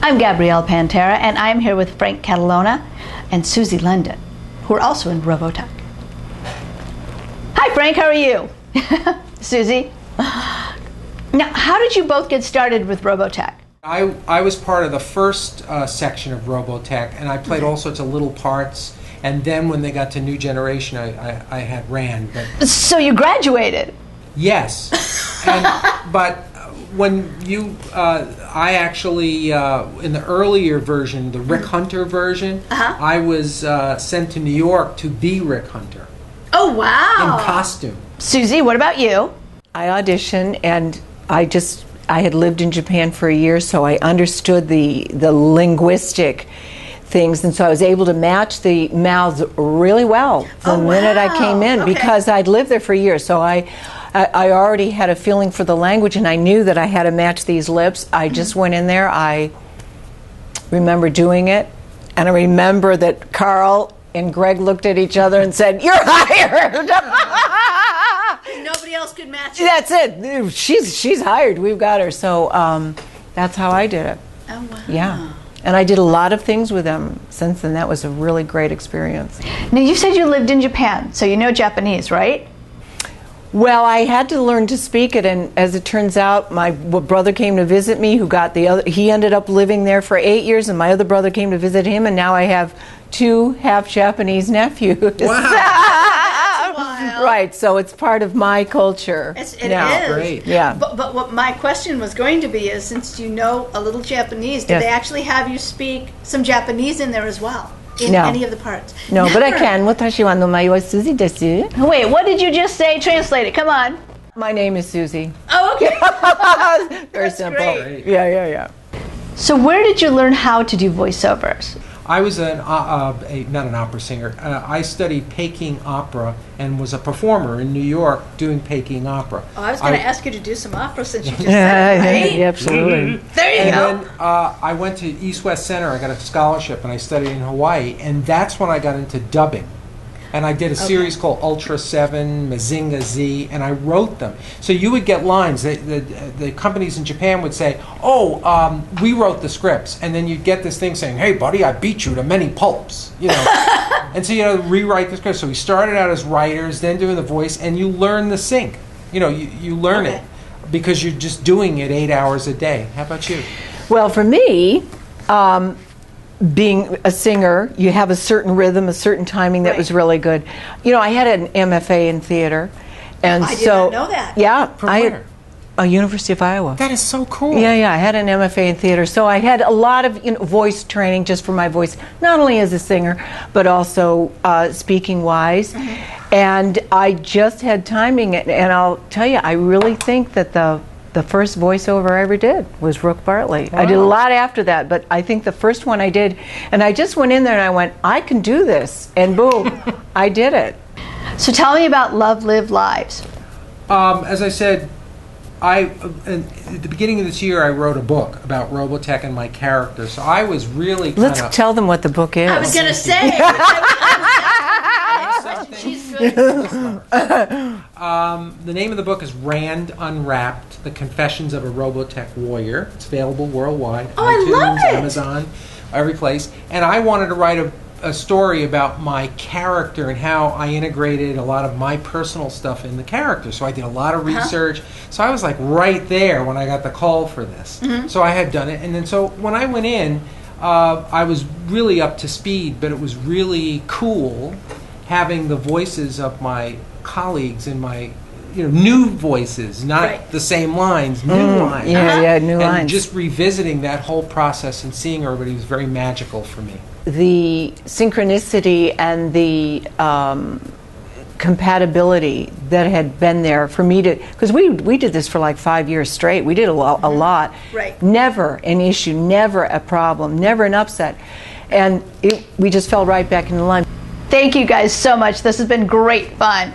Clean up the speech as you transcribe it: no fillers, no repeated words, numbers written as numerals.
I'm Gabrielle Pantera, and I'm here with Frank Catalano and Suzy London, who are also in Robotech. Hi, Frank. How are you? Suzy? Now, how did you both get started with Robotech? I was part of the first section of Robotech, and I played all sorts of little parts. And then when they got to New Generation, I had ran. But so you graduated? Yes. But when you, I actually, in the earlier version, the Rick Hunter version, I was sent to New York to be Rick Hunter. Oh, wow. In costume. Suzy, what about you? I auditioned, and I had lived in Japan for a year, so I understood the linguistic things, and so I was able to match the mouths really well the minute I came in, because I'd lived there for a year. So I already had a feeling for the language, and I knew that I had to match these lips. I just went in there. I remember doing it, and I remember that Carl and Greg looked at each other and said, "You're hired." Nobody else could match it. That's it. She's hired. We've got her. So that's how I did it. Oh, wow. Yeah. And I did a lot of things with them since then. That was a really great experience. Now, you said you lived in Japan, so you know Japanese, right? Well, I had to learn to speak it, and as it turns out, my brother came to visit me, who got he ended up living there for 8 years, and my other brother came to visit him, and now I have 2 half-Japanese nephews. Wow. Right, so it's part of my culture. It now. is. Great. Yeah. But what my question was going to be is, since you know a little Japanese, did they actually have you speak some Japanese in there as well? In any of the parts? No, but I can. Watashi wa nomai wa Suzy desu. Wait, what did you just say? Translate it. Come on. My name is Suzy. Oh, okay. Very That's simple. great. Yeah. So where did you learn how to do voiceovers? I was not an opera singer. I studied Peking opera and was a performer in New York doing Peking opera. Oh, I was going to ask you to do some opera since you just said it, right? Yeah, absolutely. There you go. And then I went to East West Center. I got a scholarship, and I studied in Hawaii. And that's when I got into dubbing. And I did a series called Ultra 7, Mazinga Z, and I wrote them. So you would get lines. The companies in Japan would say, we wrote the scripts. And then you'd get this thing saying, "Hey, buddy, I beat you to many pulps." You know. And so, rewrite the script. So we started out as writers, then doing the voice, and you learn the sync. You learn it because you're just doing it 8 hours a day. How about you? Well, for me, being a singer, you have a certain rhythm, a certain timing that was really good. I had an MFA in theater, and I did not know that. Yeah, From where? University of Iowa. That is so cool. Yeah, I had an MFA in theater, so I had a lot of voice training just for my voice, not only as a singer, but also speaking wise. And I just had timing, and I'll tell you, I really think that the first voiceover I ever did was Rook Bartley. Wow. I did a lot after that, but I think the first one I did, and I just went in there and I went, I can do this, and boom, I did it. So tell me about Love, Live, Lives. As I said, at the beginning of this year, I wrote a book about Robotech and my character. So I was really Let's tell them what the book is. I was going to say. She's good. The name of the book is Rand Unwrapped: The Confessions of a Robotech Warrior. It's available worldwide. Oh, I love it. Amazon, every place. And I wanted to write a story about my character and how I integrated a lot of my personal stuff in the character. So I did a lot of research. So I was like right there when I got the call for this. So I had done it. And then so when I went in, I was really up to speed, but it was really cool having the voices of my colleagues and my new voices, not the same lines, new lines. Yeah, new lines. And just revisiting that whole process and seeing everybody was very magical for me. The synchronicity and the compatibility that had been there for me to, because we did this for like 5 years straight. We did a lot. Right. Never an issue, never a problem, never an upset. And we just fell right back into line. Thank you guys so much. This has been great fun.